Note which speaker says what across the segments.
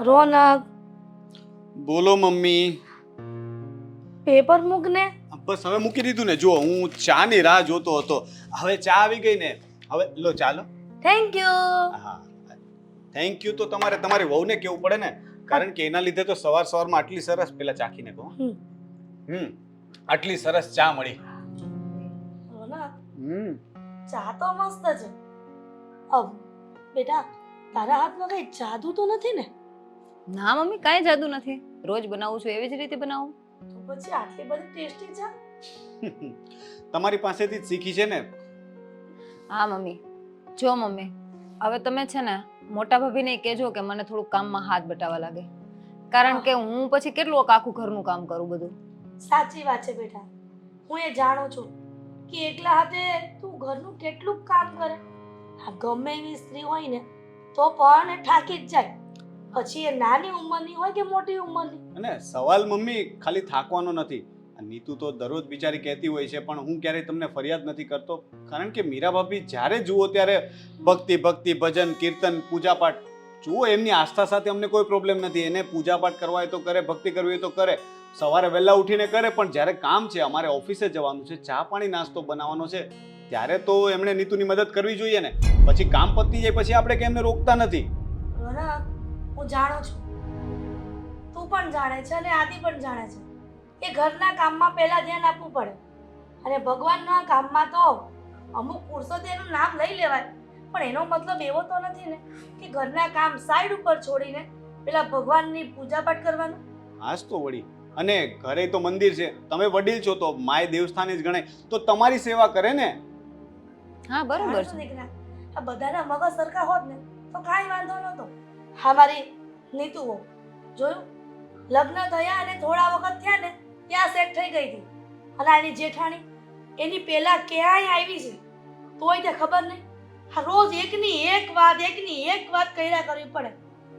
Speaker 1: રોનક,
Speaker 2: બોલો mummy.
Speaker 1: Paper મૂક ને.
Speaker 2: બસ હવે મૂકી દીધું ને. જો હું ચા ની રાહ જોતો હતો, હવે ચા આવી ગઈ ને. હવે લો ચાલો.
Speaker 1: Thank you.
Speaker 2: હા, થેન્ક યુ તો તમારે તમારી વહુને કેવું પડે ને, કારણ કે એના લીધે તો સવારમાં આટલી સરસ, પેલા ચાખીને કહો. આટલી સરસ ચા મળી.
Speaker 1: રોનક, ચા તો મસ્ત છે. બેટા, તારા હાથમાં કઈ જાદુ તો નથી ને?
Speaker 3: ના મમ્મી, કાંઈ જાદુ નથી. રોજ બનાવું છું એવી જ રીતે બનાવું.
Speaker 1: તો પછી આટલી બધી ટેસ્ટી ચા?
Speaker 2: તમારી પાસેથી જ શીખી છે ને.
Speaker 3: હા મમ્મી. જો મમ્મી, હવે તમે છે ને મોટા ભાભીને કહેજો કે મને થોડું કામમાં હાથ બટાવવા લાગે, કારણ કે હું પછી કેટલું આખું ઘરનું કામ કરું બધું.
Speaker 1: સાચી વાત છે બેટા, હું એ જાણું છું કે એકલા હાથે તું ઘરનું કેટલું કામ કરે. આ ગમે એવી સ્ત્રી હોય ને તો પણ એ થાકી જ જાય, પછી એ નાની ઉંમરની હોય કે મોટી ઉંમરની.
Speaker 2: અને સવાલ મમ્મી ખાલી થાકવાનો નથી. આ નીતુ તો દરરોજ બિચારી કહેતી હોય છે, પણ હું ક્યારેય તમને ફરિયાદ નથી કરતો, કારણ કે મીરા ભાભી જ્યારે જુઓ ત્યારે ભક્તિ ભક્તિ, ભજન, કીર્તન, પૂજાપાઠ. જુઓ, એમની આસ્થા સાથે અમને કોઈ પ્રોબ્લેમ નથી. એને પૂજાપાઠ કરવા હોય તો કરે, ભક્તિ કરવી હોય તો કરે, સવારે વહેલા ઉઠીને કરે. પણ જ્યારે કામ છે, અમારે ઓફિસે જવાનું છે, ચા પાણી નાસ્તો બનાવવાનો છે, ત્યારે તો એમણે નીતુની મદદ કરવી જોઈએ ને. પછી કામ પતી જાય પછી આપણે કેમને રોકતા નથી.
Speaker 1: રોનક, હું જાણું છું, તું પણ જાણે છે અને આદિ પણ જાણે છે કે ઘરના કામમાં પહેલા ધ્યાન આપવું પડે, અને ભગવાનના કામમાં તો અમુક પુરુષો એનું નામ લઈ લેવાય, પણ એનો મતલબ એવો તો નથી ને કે ઘરના કામ સાઈડ ઉપર છોડીને પેલા ભગવાનની પૂજાપાઠ કરવાનું.
Speaker 2: હાસ તો વળી, અને ઘરે તો મંદિર છે, તમે વડીલ છો તો માય દેવસ્થાને જ ગણાય, તો તમારી સેવા કરે ને.
Speaker 3: હા બરોબર છે.
Speaker 1: દીકરા, આ બધાના મગજ સરખા હોત ને તો કાંઈ વાંધો નહોતો. હા, મારી નીતુઓ જોયું, લગ્ન થયા અને થોડા વખત થયા ને ત્યાં સેટ થઈ ગઈ હતી, અને એની જેઠાણી એની પહેલા ક્યાંય આવી છે તોય તે ખબર નહીં. આ રોજ એકની એક વાત કર્યા કરવી પડે,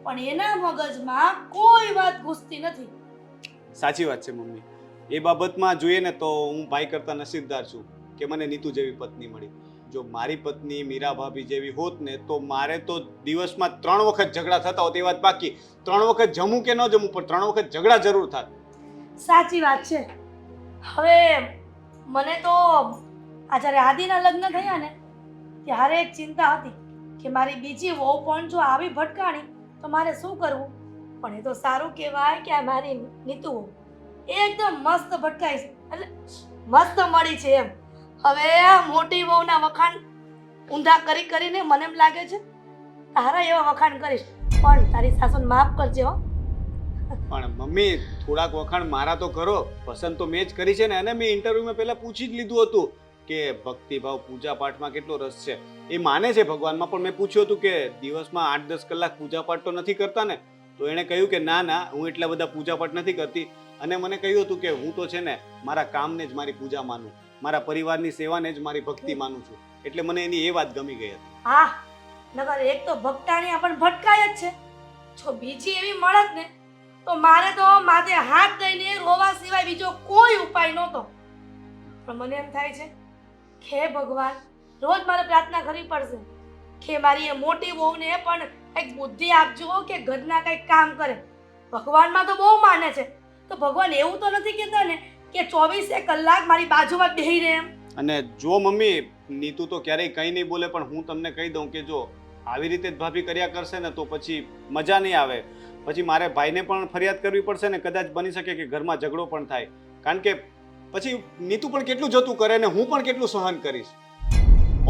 Speaker 1: પણ એના મગજમાં કોઈ વાત ઘૂસતી નથી.
Speaker 2: સાચી વાત છે મમ્મી. એ બાબતમાં જોઈએ ને તો હું ભાઈ કરતા નસીબદાર છું કે મને નીતુ જેવી પત્ની મળી. જો મારી પત્ની મીરા ભાભી જેવી હોત ને તો મારે તો દિવસમાં 3 વખત ઝઘડા થતા હોત. એ વાત બાકી 3 વખત જમું કે ન જમું, પણ 3 વખત ઝઘડા જરૂર થાય.
Speaker 1: સાચી વાત છે. હવે મને તો આ જ્યારે આદિના લગ્ન થયા ને ત્યારે એક ચિંતા હતી કે મારી બીજી વહુ પણ જો આવી ભટકાણી તો મારે શું કરવું. પણ એ તો સારું કહેવાય કે આ મારી નીતુ એકદમ મસ્ત ભટકાઈ છે, એટલે મસ્ત મળી છે એમ. હવે આ મોટી વહુના વખાણ ઊંધા કરીને મને એમ લાગે છે તારા એવા વખાણ કરીશ, પણ તારી સાસુને માફ કરજે હો.
Speaker 2: પણ મમ્મી થોડાક વખાણ મારા તો કરો. પસંદ તો મેં જ કરી છે ને. અને મેં ઇન્ટરવ્યુમાં પહેલા પૂછી જ લીધું હતું કે ભક્તિભાવ પૂજા પાઠમાં કેટલો રસ છે. એ માને છે ભગવાનમાં, પણ મેં પૂછ્યું હતું કે દિવસમાં 8-10 કલાક પૂજા પાઠ તો નથી કરતા ને? તો એણે કહ્યું કે ના ના, હું એટલા બધા પૂજા પાઠ નથી કરતી. અને મને કહ્યું હતું કે હું તો છે ને મારા કામને જ મારી પૂજા માનું, મારા પરિવારની સેવાને જ મારી ભક્તિ માનું છું. એટલે મને એની એ વાત ગમી ગઈ હતી.
Speaker 1: હા, નકર એક તો ભક્તાણી પણ ભટકાય જ છે, જો બીજી એવી મળત ને તો મારે તો માથે હાથ દઈને રોવા સિવાય બીજો કોઈ ઉપાય નહોતો. પણ મને એમ થાય છે કે હે ભગવાન, રોજ મારે પ્રાર્થના કરવી પડશે કે મારી એ મોટી વહુને પણ કંઈક બુદ્ધિ આપજો કે ઘરના કંઈક કામ કરે. ભગવાનમાં તો બહુ માને છે, તો ભગવાન એવું તો નથી કહેતા ને કે 24 કલાક મારી બાજુમાં બેહી રહે એમ.
Speaker 2: અને જો મમ્મી, નીતુ તો ક્યારેય કંઈ નહીં બોલે, પણ હું તમને કહી દઉં કે જો આવી રીતે જ ભાભી કર્યા કરશે ને તો પછી મજા નહીં આવે. પછી મારે ભાઈને પણ ફરિયાદ કરવી પડશે ને કદાચ બની શકે કે ઘરમાં ઝઘડો પણ થાય, કારણ કે પછી નીતુ પણ કેટલું જતું કરે ને હું પણ કેટલું સહન કરીશ.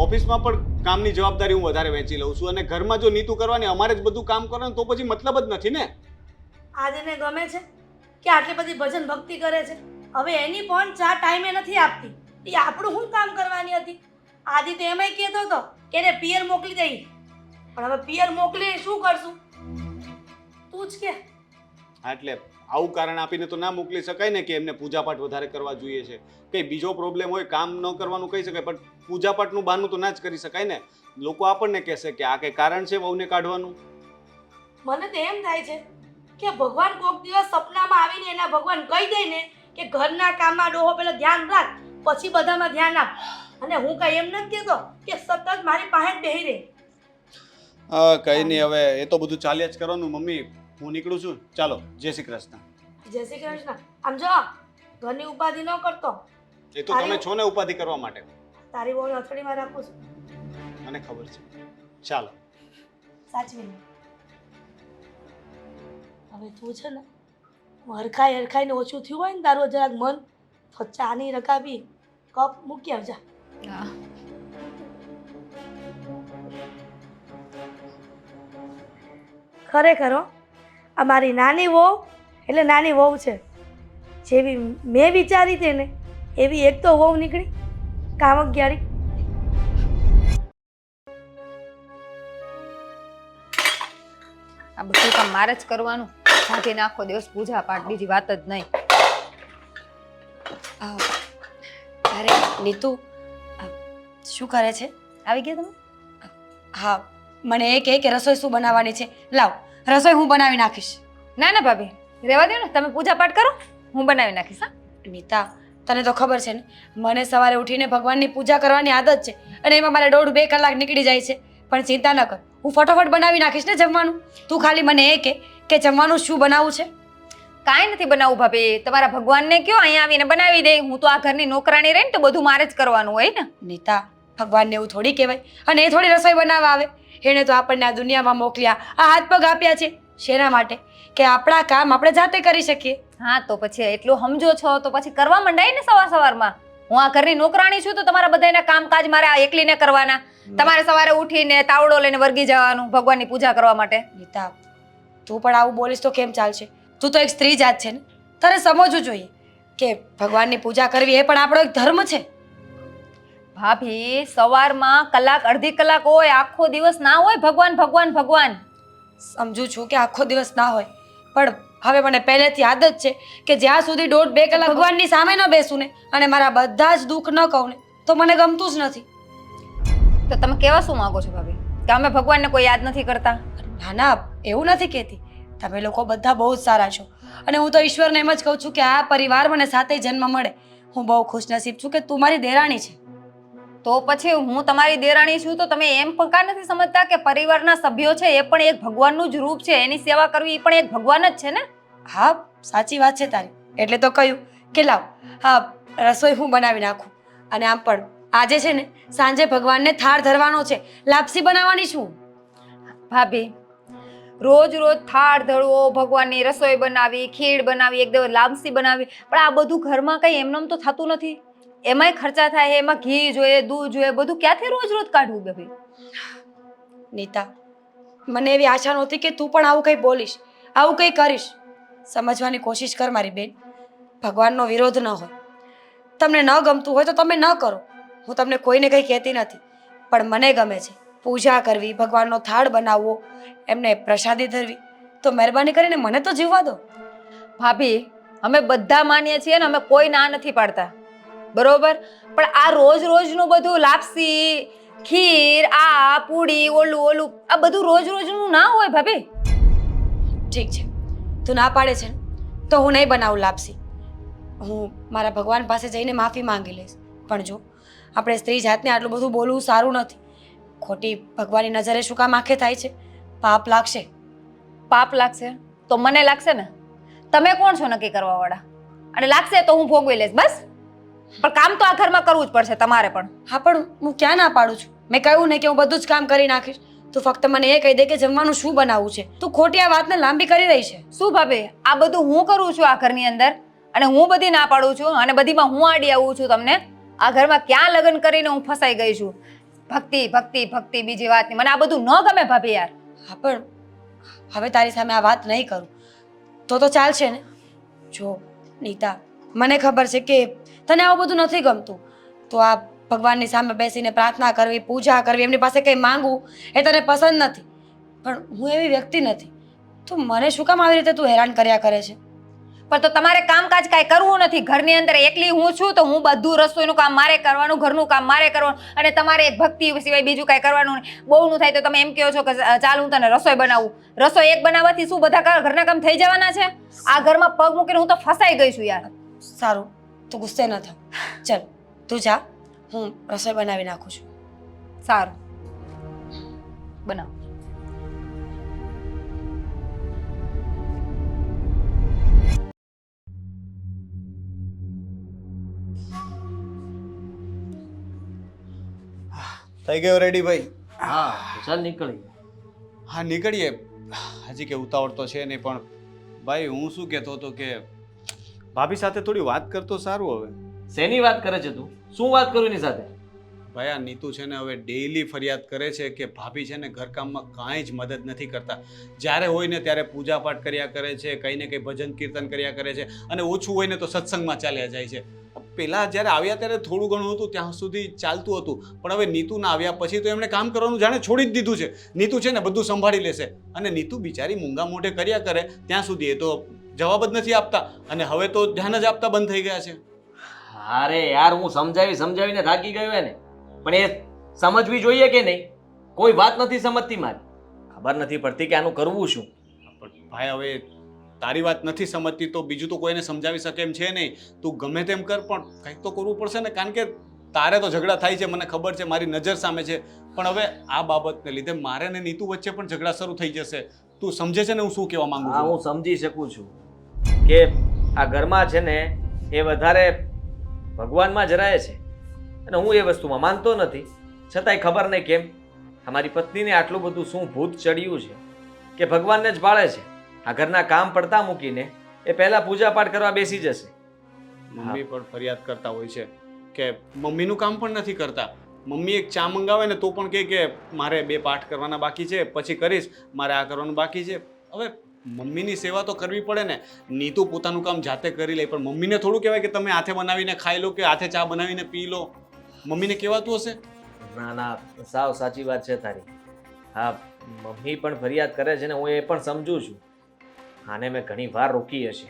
Speaker 2: ઓફિસમાં પણ કામની જવાબદારી હું વધારે વહેંચી લઉં છું, અને ઘરમાં જો નીતુ કરવાની, અમારે જ બધું કામ કરવાનું, તો પછી મતલબ જ નથી ને.
Speaker 1: આજને ગમે છે કે આટલી બધી ભજન ભક્તિ કરે છે, હવે એની પણ ચા ટાઈમે નથી આપતી. એ આપણું શું કામ કરવાની હતી? આદિ તો એમાંય કહેતો હતો કે એને પિયર મોકલી દઈ, પણ હવે પિયર મોકલીને શું કરશું તું જ કે.
Speaker 2: એટલે આવું કારણ આપીને તો ના મોકલી શકાય ને કે એમને પૂજાપાઠ વધારે કરવા જોઈએ છે. કંઈ બીજો પ્રોબ્લેમ હોય, કામ ન કરવાનું કહી શકાય, પણ પૂજાપાઠનું બહાનું તો ના જ કરી શકાય ને. લોકો આપણને કહેશે કે આ કંઈ કારણ છે વહુને કાઢવાનું.
Speaker 1: મને તો એમ થાય છે કે ભગવાન કોઈક દિવસ સપનામાં આવીને એના ભગવાન કહી દે ને કે ઘરના કામમાં ડોહો પેલા ધ્યાન રાખ, પછી બધામાં ધ્યાન આપ. અને હું કઈ એમ નથી કહેતો કે સતત મારી પાસે જ બેહી રહે.
Speaker 2: કઈ નહીં, હવે એ તો બધું ચાલ્યા જ કરવાનું મમ્મી. હું નીકળું છું. ચાલો, જય શ્રી કૃષ્ણ.
Speaker 1: જય શ્રી કૃષ્ણ. આમ જો ઘરની ઉપાધિ ન કરતો.
Speaker 2: એ તો તમે છો ને ઉપાધિ કરવા માટે.
Speaker 1: તારી બહુ અથડીમાં રાખું છું.
Speaker 2: મને ખબર છે. ચાલો.
Speaker 1: સાચવી હવે તું છે ને હરખાઈને ઓછું થયું હોય ને તારું જરાક મન તો ચાની રકાબી કપ મૂકી આવજા.
Speaker 3: હા
Speaker 1: ખરેખર હો, આ મારી નાની વહુ એટલે નાની વહુ છે. જેવી મેં વિચારી હતી ને એવી એક તો વહુ નીકળી કામકિયાળી.
Speaker 3: આ બધું કામ મારે જ કરવાનું. ભાભીને આખો દિવસ પૂજા પાઠ, બીજી વાત જ નહીં.
Speaker 4: અરે નીતુ, શું કરે છે?
Speaker 3: આવી ગયા તમે?
Speaker 4: હા, મને એ કહે કે રસોઈ શું બનાવવાની છે. લાવ, રસોઈ હું બનાવી નાખીશ.
Speaker 3: ના ના ભાભી, રહેવા દો ને, તમે પૂજા પાઠ કરો, હું બનાવી નાખીશ. હા
Speaker 4: નીતા, તને તો ખબર છે ને, મને સવારે ઉઠીને ભગવાનની પૂજા કરવાની આદત છે અને એમાં મારે 1.5-2 કલાક નીકળી જાય છે. પણ ચિંતા ન કર, હું ફટાફટ બનાવી નાખીશ ને જમવાનું. તું ખાલી મને એ કહે કે જમવાનું શું બનાવવું છે.
Speaker 3: કાંઈ નથી બનાવવું ભાભી, તમારા ભગવાનને કયો અહીંયા આવીને બનાવી દે. હું તો આ ઘરની નોકરાણી રહી ને તો બધું મારે જ કરવાનું હોય ને.
Speaker 4: નીતા, ભગવાનને એવું થોડી કહેવાય. અને એ થોડી રસોઈ બનાવવા આવે. એણે તો આપણને આ દુનિયામાં મોકલ્યા, આ હાથ પગ આપ્યા છે. શેના માટે? કે આપણા કામ આપણે જાતે કરી શકીએ.
Speaker 3: હા તો પછી એટલું સમજો છો તો પછી કરવા માંડાય ને સવારમાં. હું આ ઘરની નોકરાણી છું તો તમારા બધાના કામકાજ મારે આ એકલીને કરવાના. તમારે સવારે ઉઠીને તાવડો લઈને વર્ગી જવાનું ભગવાનની પૂજા કરવા માટે.
Speaker 4: નીતા, તું પણ આવું બોલીશ તો કેમ ચાલશે? તું તો એક સ્ત્રી જાત છે ને, તારે સમજવું જોઈએ કે ભગવાનની પૂજા કરવી એ પણ આપણો એક ધર્મ છે.
Speaker 3: ભાભી, સવારમાં કલાક અડધી કલાક હોય, આખો દિવસ ના હોય ભગવાન ભગવાન ભગવાન.
Speaker 4: સમજુ છું કે આખો દિવસ ના હોય, પણ હવે મને પહેલેથી આદત છે કે જ્યાં સુધી 1.5-2 કલાક ભગવાનની સામે ન બેસું ને અને મારા બધા જ દુઃખ ન કહું ને તો મને ગમતું જ નથી.
Speaker 3: તો તમે કેવા શું માંગો છો ભાભી? કે અમે ભગવાનને કોઈ યાદ નથી કરતા?
Speaker 4: ના ના, એવું નથી કહેતી. તમે લોકો બધા બહુ જ સારા છો અને હું તો ઈશ્વરને એમ જ કહું છું કે આ પરિવાર મને સાથે જન્મ મળે. હું બહુ ખુશનસીબ છું કે તું મારી દેરાણી છે.
Speaker 3: તો પછી હું તમારી દેરાણી છું તો તમે એમ પણ કાં નથી સમજતા કે પરિવારના સભ્યો છે એ પણ એક ભગવાનનું જ રૂપ છે, એની સેવા કરવી એ પણ એક ભગવાન જ છે ને.
Speaker 4: હા, સાચી વાત છે તારી. એટલે તો કહ્યું કે લાવ, હા, રસોઈ હું બનાવી નાખું. અને આમ પણ આજે છે ને સાંજે ભગવાનને થાળ ધરવાનો છે, લાપસી બનાવવાની છું.
Speaker 3: ભાભી, રોજ રોજ થાળ ધરવો, ભગવાનની રસોઈ બનાવી, ખીર બનાવી, એક દિવસ લાપસી બનાવી, પણ આ બધું ઘરમાં કઈ એમનેમ તો થતું નથી. એમાંય ખર્ચા થાય, એમાં ઘી જોઈએ, દૂધ જોઈએ, બધું ક્યાંથી રોજ રોજ કાઢવું ભાભી?
Speaker 4: નીતા, મને એવી આશા નહોતી કે તું પણ આવું કંઈ બોલીશ, આવું કંઈ કરીશ. સમજવાની કોશિશ કર મારી બેન. ભગવાનનો વિરોધ ન હોય. તમને ન ગમતું હોય તો તમે ન કરો. હું તમને કોઈને કંઈ કહેતી નથી, પણ મને ગમે છે પૂજા કરવી, ભગવાનનો થાળ બનાવવો, એમને પ્રસાદી ધરવી. તો મહેરબાની કરીને મને તો જીવવા દો.
Speaker 3: ભાભી, અમે બધા માનીએ છીએ ને, અમે કોઈ ના નથી પાડતા, બરોબર? પણ આ રોજ રોજનું બધું લાપસી, ખીર, આ પૂડી, ઓલું આ બધું રોજ રોજનું ના હોય ભાભી.
Speaker 4: ઠીક છે, તું ના પાડે છે ને તો હું નહીં બનાવું લાપસી. હું મારા ભગવાન પાસે જઈને માફી માંગી લઈશ. પણ જો આપણે સ્ત્રી જાતને આટલું બધું બોલવું સારું નથી. ખોટી ભગવાનની નજરે શું કામ આંખે થાય છે? પાપ લાગશે.
Speaker 3: પાપ લાગશે તો મને લાગશે ને. તમે કોણ છો નક્કી કરવા વાળા? અને લાગશે તો હું ભોગવી લઈશ બસ. પણ કામ તો આ ઘરમાં કરવું જ પડશે તમારે પણ.
Speaker 4: હા, પણ હું ક્યાં ના પાડું છું? મેં કહ્યું ને કે હું બધું જ કામ કરી નાખીશ. તું ફક્ત મને એ કહી દે કે જમવાનું શું બનાવવું છે. તું ખોટી આ વાતને લાંબી કરી રહી છે.
Speaker 3: શું ભાભી, આ બધું હું કરું છું આ ઘરની અંદર અને હું બધી ના પાડું છું અને બધીમાં હું આડી આવું છું તમને? આ ઘરમાં ક્યાં લગ્ન કરીને હું ફસાઈ ગઈ છું? ભક્તિ ભક્તિ ભક્તિ, બીજી વાત નહીં. મને આ બધું ન ગમે ભાભી યાર.
Speaker 4: હા, પણ હવે તારી સામે આ વાત નહીં કરું તો ચાલશે ને? જો નીતા, મને ખબર છે કે તને આવું બધું નથી ગમતું. તો આ ભગવાનની સામે બેસીને પ્રાર્થના કરવી, પૂજા કરવી, એમની પાસે કંઈ માંગવું એ તને પસંદ નથી. પણ હું એવી વ્યક્તિ નથી. તો મને શું કામ આવી રીતે તું હેરાન કર્યા કરે છે?
Speaker 3: પણ તો તમારે કામકાજ કાંઈ કરવું નથી. ઘરની અંદર એકલી હું છું તો હું બધું રસોઈનું કામ મારે કરવાનું, ઘરનું કામ મારે કરવાનું અને તમારે એક ભક્તિ સિવાય બીજું કાંઈ કરવાનું નહીં. બહુનું થાય તો તમે એમ કહો છો કે ચાલ હું તને રસોઈ બનાવું. રસોઈ એક બનાવવાથી શું બધા ઘરના કામ થઈ જવાના છે? આ ઘરમાં પગ મૂકીને હું તો ફસાઈ ગઈ છું યાર.
Speaker 4: સારું, તું ગુસ્સે ન થા. ચાલ તું જા, હું રસોઈ બનાવી નાખું છું.
Speaker 3: સારું, બનાવ.
Speaker 2: થઈ ગયો રેડી ભાઈ?
Speaker 5: હા તો ચાલ નીકળી.
Speaker 2: હા નીકળીએ. હજી કે ઉતાવળ તો છે નહીં, પણ ભાઈ હું શું કહેતો હતો કે ભાભી સાથે થોડી વાત કરતો સારું. હવે
Speaker 5: શેની વાત કરે છે તું? શું વાત કરું એની સાથે?
Speaker 2: ભાઈ આ નીતુ છે ને હવે ડેઈલી ફરિયાદ કરે છે કે ભાભી છે ને ઘરકામમાં કાંઈ જ મદદ નથી કરતા. જ્યારે હોય ને ત્યારે પૂજાપાઠ કર્યા કરે છે, કંઈ ને કંઈ ભજન કીર્તન કર્યા કરે છે, અને ઓછું હોય ને તો સત્સંગમાં ચાલ્યા જાય છે. પહેલાં જ્યારે આવ્યા ત્યારે થોડું ઘણું હતું, ત્યાં સુધી ચાલતું હતું, પણ હવે નીતુના આવ્યા પછી તો એમણે કામ કરવાનું જાણે છોડી જ દીધું છે. નીતુ છે ને બધું સંભાળી લેશે, અને નીતુ બિચારી મૂંગા મોઢે કર્યા કરે ત્યાં સુધી એ તો જવાબ જ નથી આપતા, અને હવે તો ધ્યાન જ આપતા બંધ થઈ ગયા છે.
Speaker 5: અરે યાર હું સમજાવીને થાકી ગયો એને, પણ એ સમજવી જોઈએ કે નહીં? કોઈ વાત નથી સમજતી મારી. ખબર નથી પડતી કે આનું કરવું શું.
Speaker 2: પણ ભાઈ હવે તારી વાત નથી સમજતી તો બીજું તો કોઈને સમજાવી શકે એમ છે નહીં. તું ગમે તેમ કર પણ કંઈક તો કરવું પડશે ને, કારણ કે તારે તો ઝઘડા થાય છે, મને ખબર છે, મારી નજર સામે છે, પણ હવે આ બાબતને લીધે મારે ને નીતુ વચ્ચે પણ ઝઘડા શરૂ થઈ જશે. તું સમજે છે ને હું શું કહેવા માંગુ
Speaker 5: હા
Speaker 2: છું?
Speaker 5: હું સમજી શકું છું કે આ ઘરમાં છે ને એ વધારે ભગવાનમાં જ રહે છે, અને હું એ વસ્તુમાં માનતો નથી. છતાંય ખબર નહીં કેમ અમારી પત્નીને આટલું બધું શું ભૂત ચડ્યું છે કે ભગવાનને જ ભાળે છે. આ ઘરના કામ પડતા મૂકીને એ પહેલા પૂજાપાઠ કરવા બેસી જશે.
Speaker 2: મમ્મી પણ ફરિયાદ કરતા હોય છે કે મમ્મીનું કામ પણ નથી કરતા. મમ્મી એક ચા મંગાવે ને તો પણ કહે કે મારે 2 પાઠ કરવાના બાકી છે, પછી કરીશ, મારે આ કરવાનું બાકી છે. હવે મમ્મીની સેવા તો કરવી પડે ને. નીતુ પોતાનું કામ જાતે કરી લે, પણ મમ્મીને થોડું કહેવાય કે તમે હાથે બનાવીને ખાઈ લો કે હાથે ચા બનાવીને પી લો. મમ્મીને કહેવાતું હશે?
Speaker 5: ના ના સાવ સાચી વાત છે તારી. હા મમ્મી પણ ફરિયાદ કરે છે ને હું એ પણ સમજુ છું. આને મેં ઘણી વાર રોકી હશે.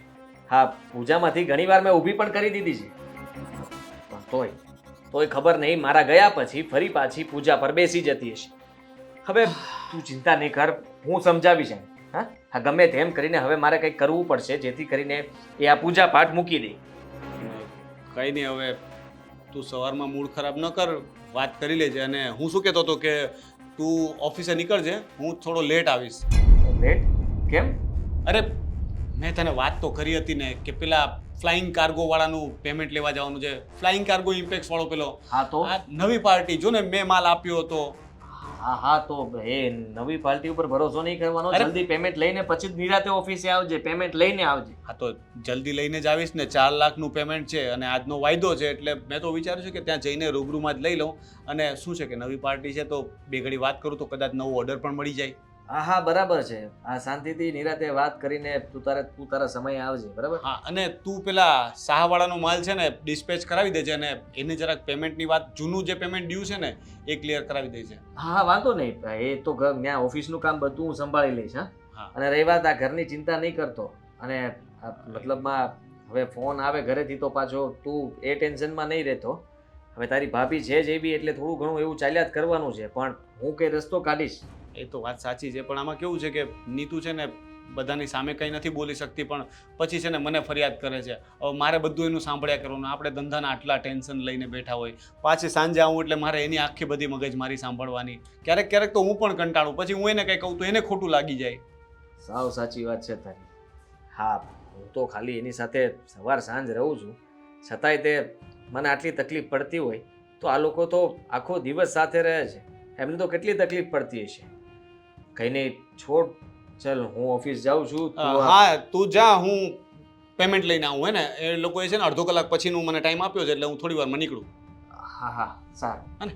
Speaker 5: હા પૂજામાંથી ઘણી વાર મેં ઊભી પણ કરી દીધી છે, પણ તોય ખબર નહીં મારા ગયા પછી ફરી પાછી પૂજા પર બેસી જતી હશે. હવે તું ચિંતા નહીં કર, હું સમજાવીશ એને. હા ગમે તેમ કરીને હવે મારે કંઈક કરવું પડશે જેથી કરીને એ આ પૂજા પાઠ મૂકી દે.
Speaker 2: કંઈ નહીં, હવે તું સવારમાં મૂડ ખરાબ ન કર, વાત કરી લેજે. અને હું શું કહેતો હતો કે તું ઓફિસે નીકળજે, હું થોડો લેટ આવીશ.
Speaker 5: લેટ કેમ?
Speaker 2: અરે મેં તને વાત તો કરી હતી ને કે પેલા ફ્લાઇંગ કાર્ગો વાળાનું પેમેન્ટ લેવા જવાનું છે. ફ્લાઇંગ કાર્ગો ઇમ્પેક્સ વાળો પેલો
Speaker 5: હા તો
Speaker 2: આ નવી પાર્ટી જો ને મેં માલ આપ્યો હતો.
Speaker 5: હા તો એ નવી પાર્ટી ઉપર ભરોસો નહીં કરવાનો.
Speaker 2: અરે!
Speaker 5: જલ્દી પેમેન્ટ લઈને પછી જ નિરાતે ઓફિસે આવજે, પેમેન્ટ લઈને આવજે.
Speaker 2: હા તો જલ્દી લઈને જ આવીશ ને. 4 લાખનું પેમેન્ટ છે અને આજનો વાયદો છે, એટલે મેં તો વિચાર્યું છે કે ત્યાં જઈને રૂબરૂમાં જ લઈ લઉં. અને શું છે કે નવી પાર્ટી છે તો 2 ઘડી વાત કરું તો કદાચ નવો ઓર્ડર પણ મળી જાય.
Speaker 5: હા બરાબર છે. આ શાંતિથી નિરાતે વાત કરીને તું તારા સમય આવજે, બરાબર?
Speaker 2: હા અને તું પેલા શાહવાળાનો માલ છે ને ડિસ્પેચ કરાવી દેજે, અને એની જરાક પેમેન્ટની વાત, જૂનું જે પેમેન્ટ ડ્યુ છે ને એ ક્લિયર કરાવી દેજે.
Speaker 5: હા વાંધો નહીં, એ તો ત્યાં ઓફિસનું કામ બધું હું સંભાળી લઈશ.
Speaker 2: હા.
Speaker 5: અને રહી વાત આ ઘરની ચિંતા નહીં કરતો, અને મતલબમાં હવે ફોન આવે ઘરેથી તો પાછો તું એ ટેન્શનમાં નહીં રહેતો. હવે તારી ભાભી છે જ એવી એટલે થોડું ઘણું એવું ચાલ્યા જ કરવાનું છે, પણ હું કંઈ રસ્તો કાઢીશ.
Speaker 2: એ તો વાત સાચી છે, પણ આમાં કેવું છે કે નીતુ છે ને બધાની સામે કંઈ નથી બોલી શકતી, પણ પછી છે ને મને ફરિયાદ કરે છે. હવે મારે બધું એનું સાંભળ્યા કરવાનું. આપણે ધંધાના આટલા ટેન્શન લઈને બેઠા હોય, પાછી સાંજે આવું એટલે મારે એની આખી બધી મગજમારી સાંભળવાની. ક્યારેક તો હું પણ કંટાળું, પછી હું એને કંઈ કહું તો એને ખોટું લાગી જાય.
Speaker 5: સાવ સાચી વાત છે તારી. હા હું તો ખાલી એની સાથે સવાર સાંજ રહું છું, છતાંય તે મને આટલી તકલીફ પડતી હોય તો આ લોકો તો આખો દિવસ સાથે રહે છે, એમને તો કેટલી તકલીફ પડતી હશે. કંઈ નહીં, છોડ, ચાલ હું ઓફિસ જાઉં છું.
Speaker 2: હા તું જા, હું પેમેન્ટ લઈને આવું. હે ને એ લોકોએ છે ને 1/2 કલાક પછીનું મને ટાઈમ આપ્યો છે, એટલે હું થોડી વારમાં નીકળું.
Speaker 5: હા સારું.
Speaker 2: હા ને